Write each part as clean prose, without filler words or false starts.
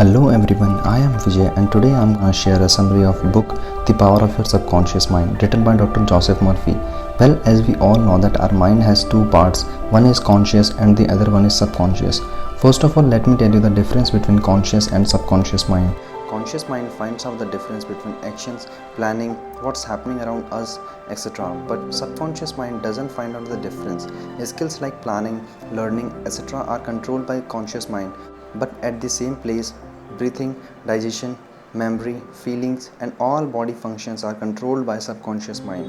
Hello everyone, I am Vijay and today I am going to share a summary of book The Power of Your Subconscious Mind written by Dr. Joseph Murphy. Well, as we all know that our mind has two parts, one is conscious and the other one is subconscious. First of all, let me tell you the difference between conscious and subconscious mind. Conscious mind finds out the difference between actions, planning, what's happening around us, etc. But subconscious mind doesn't find out the difference. Skills like planning, learning, etc. are controlled by conscious mind, but at the same place, breathing, digestion, memory, feelings, and all body functions are controlled by subconscious mind.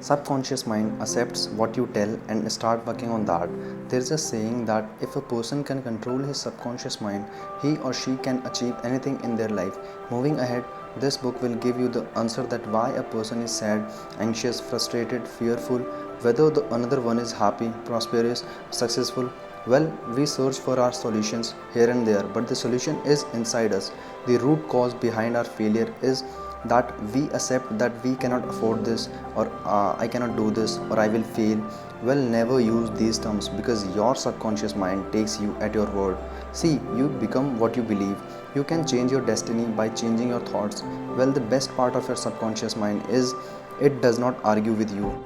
Subconscious mind accepts what you tell and start working on that. There's a saying that if a person can control his subconscious mind, he or she can achieve anything in their life. Moving ahead, this book will give you the answer that why a person is sad, anxious, frustrated, fearful, whether the another one is happy, prosperous, successful. Well, we search for our solutions here and there, but the solution is inside us. The root cause behind our failure is that we accept that we cannot afford this, or I cannot do this, or I will fail. Well, never use these terms because your subconscious mind takes you at your word. See, you become what you believe. You can change your destiny by changing your thoughts. Well, the best part of your subconscious mind is it does not argue with you.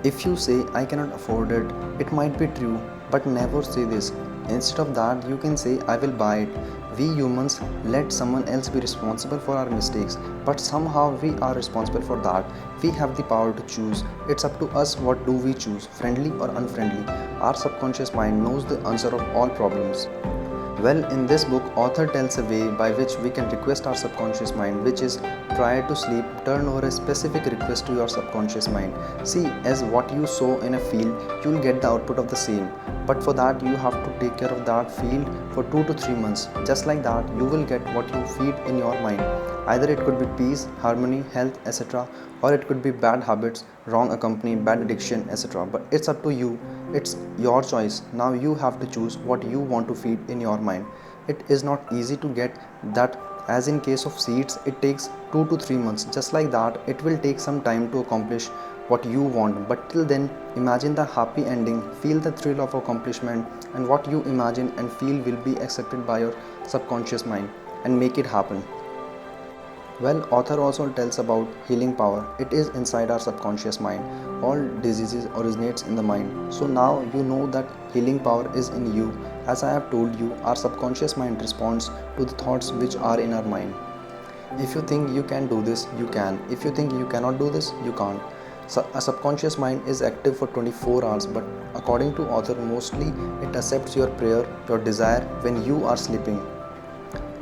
If you say, I cannot afford it, it might be true, but never say this. Instead of that, you can say, I will buy it. We humans let someone else be responsible for our mistakes, but somehow we are responsible for that. We have the power to choose. It's up to us what do we choose, friendly or unfriendly. Our subconscious mind knows the answer of all problems. Well, in this book, author tells a way by which we can request our subconscious mind, which is prior to sleep, turn over a specific request to your subconscious mind. See, as what you sow in a field, you will get the output of the same. But for that, you have to take care of that field for 2 to 3 months. Just like that, you will get what you feed in your mind. Either it could be peace, harmony, health, etc., or it could be bad habits, wrong company, bad addiction, etc. But it's up to you. It's your choice. Now you have to choose what you want to feed in your mind. It is not easy to get that, as in case of seeds, it takes 2 to 3 months. Just like that, it will take some time to accomplish what you want. But till then, imagine the happy ending, feel the thrill of accomplishment, and what you imagine and feel will be accepted by your subconscious mind, and make it happen. Well, author also tells about healing power. It is inside our subconscious mind. All diseases originates in the mind. So now you know that healing power is in you. As I have told you, our subconscious mind responds to the thoughts which are in our mind. If you think you can do this, you can. If you think you cannot do this, you can't. So a subconscious mind is active for 24 hours, but according to author, mostly it accepts your prayer, your desire when you are sleeping.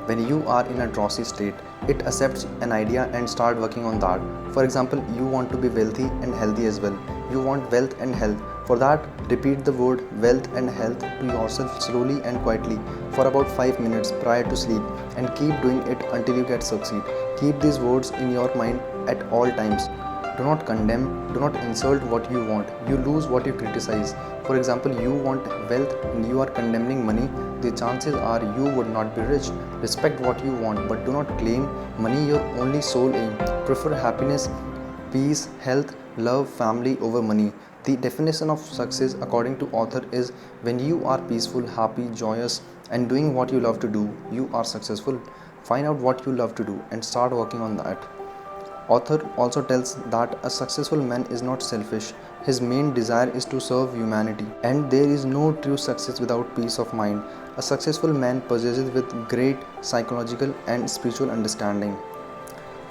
When you are in a drowsy state, it accepts an idea and start working on that. For example, you want to be wealthy and healthy as well. You want wealth and health. For that, repeat the word wealth and health to yourself slowly and quietly for about 5 minutes prior to sleep, and keep doing it until you get succeed. Keep these words in your mind at all times. Do not condemn, do not insult what you want. You lose what you criticize. For example, you want wealth and you are condemning money, the chances are you would not be rich. Respect what you want, but do not claim money your only sole aim. Prefer happiness, peace, health, love, family over money. The definition of success according to author is when you are peaceful, happy, joyous, and doing what you love to do, you are successful. Find out what you love to do and start working on that. Author also tells that a successful man is not selfish. His main desire is to serve humanity. And there is no true success without peace of mind. A successful man possesses with great psychological and spiritual understanding.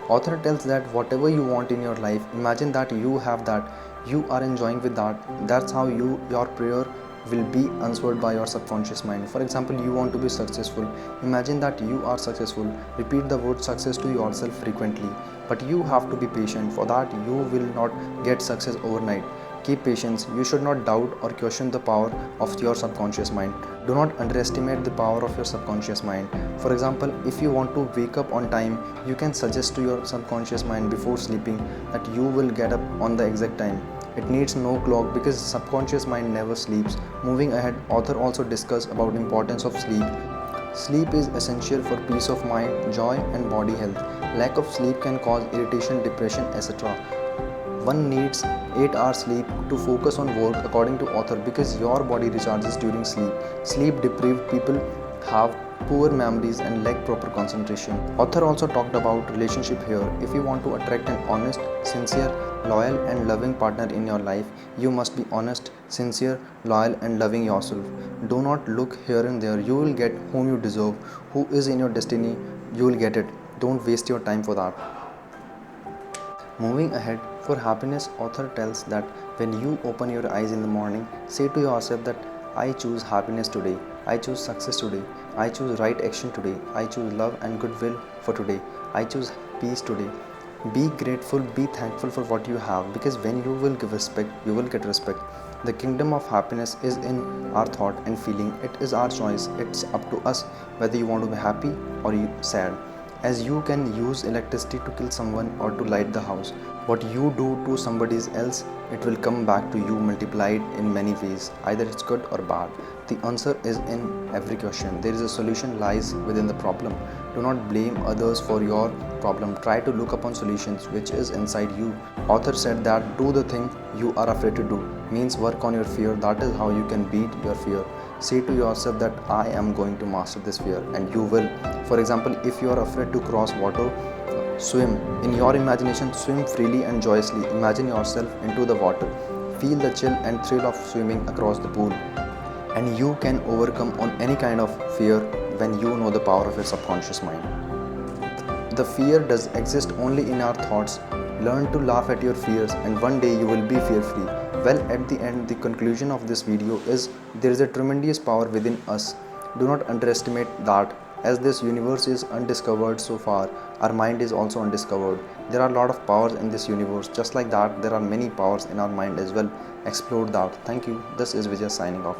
Author tells that whatever you want in your life, imagine that you have that. You are enjoying with that. That's how your prayer will be answered by your subconscious mind. For example, you want to be successful. Imagine that you are successful. Repeat the word success to yourself frequently. But you have to be patient. For that, you will not get success overnight. Keep patience. You should not doubt or question the power of your subconscious mind. Do not underestimate the power of your subconscious mind. For example, if you want to wake up on time, you can suggest to your subconscious mind before sleeping that you will get up on the exact time. It needs no clock because subconscious mind never sleeps. Moving ahead, author also discuss about importance of sleep. Sleep is essential for peace of mind, joy, and body health. Lack of sleep can cause irritation, depression, etc. One needs 8 hours sleep to focus on work according to author because your body recharges during sleep. Sleep deprived people have poor memories and lack proper concentration. Author also talked about relationship here. If you want to attract an honest, sincere, loyal and loving partner in your life, you must be honest, sincere, loyal and loving yourself. Do not look here and there. You will get whom you deserve, who is in your destiny. You will get it. Don't waste your time for that. Moving ahead, for happiness, author tells that when you open your eyes in the morning, say to yourself that I choose happiness today, I choose success today, I choose right action today, I choose love and goodwill for today, I choose peace today. Be grateful, be thankful for what you have, because when you will give respect, you will get respect. The kingdom of happiness is in our thought and feeling. It is our choice. It's up to us whether you want to be happy or sad. As you can use electricity to kill someone or to light the house, what you do to somebody else, it will come back to you multiplied in many ways. Either it's good or bad. The answer is in every question. There is a solution lies within the problem. Do not blame others for your problem. Try to look upon solutions which is inside you. Author said that do the thing you are afraid to do, means work on your fear. That is how you can beat your fear. Say to yourself that I am going to master this fear, and you will. For example, if you are afraid to cross water, swim. In your imagination, swim freely and joyously. Imagine yourself into the water. Feel the chill and thrill of swimming across the pool. And you can overcome on any kind of fear when you know the power of your subconscious mind. The fear does exist only in our thoughts. Learn to laugh at your fears and one day you will be fear-free. Well, at the end, the conclusion of this video is there is a tremendous power within us. Do not underestimate that. As this universe is undiscovered so far, our mind is also undiscovered. There are a lot of powers in this universe. Just like that, there are many powers in our mind as well. Explore that. Thank you. This is Vijay signing off.